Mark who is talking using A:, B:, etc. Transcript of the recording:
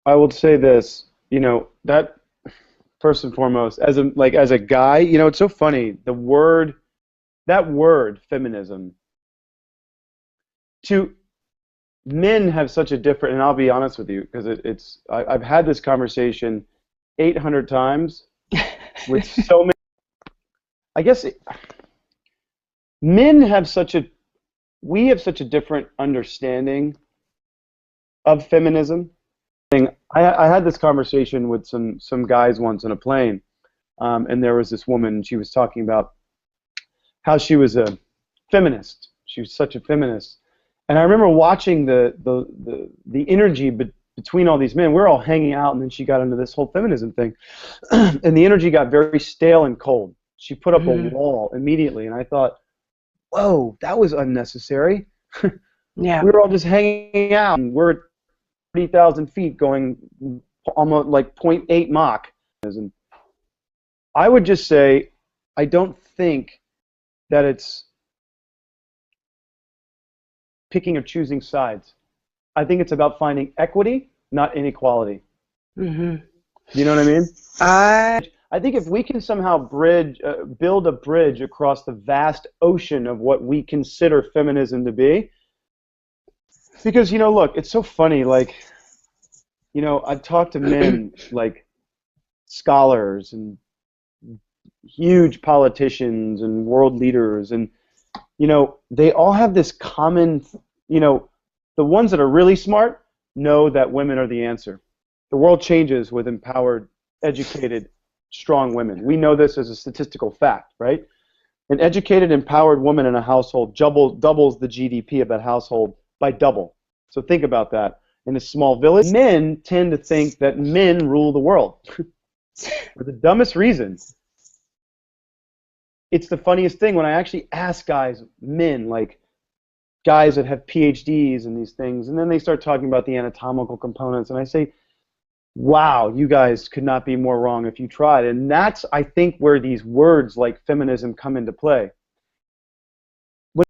A: I would say this, that first and foremost, as a guy, it's so funny. That word feminism, to men have such a different, and I'll be honest with you, because I've had this conversation 800 times with so many. I guess men have we have such a different understanding of feminism. I had this conversation with some guys once on a plane, and there was this woman, and she was talking about how she was a feminist. She was such a feminist, and I remember watching the energy between all these men. We're all hanging out, and then she got into this whole feminism thing, and the energy got very stale and cold. She put up a wall immediately, and I thought, whoa, that was unnecessary.
B: Yeah.
A: We were all just hanging out, and we're 30,000 feet going almost like 0.8 Mach. I would just say, I don't think that it's picking or choosing sides. I think it's about finding equity, not inequality.
B: Mm-hmm.
A: You know what I mean? I think if we can somehow build a bridge across the vast ocean of what we consider feminism to be, because, look, it's so funny, like, I've talked to men, like, scholars and huge politicians and world leaders, and, they all have this common, the ones that are really smart know that women are the answer. The world changes with empowered, educated, strong women. We know this as a statistical fact, right? An educated, empowered woman in a household doubles the GDP of that household by double. So think about that. In a small village, men tend to think that men rule the world for the dumbest reasons. It's the funniest thing when I actually ask men, like guys that have PhDs and these things, and then they start talking about the anatomical components, and I say, wow, you guys could not be more wrong if you tried. And that's, I think, where these words like feminism come into play.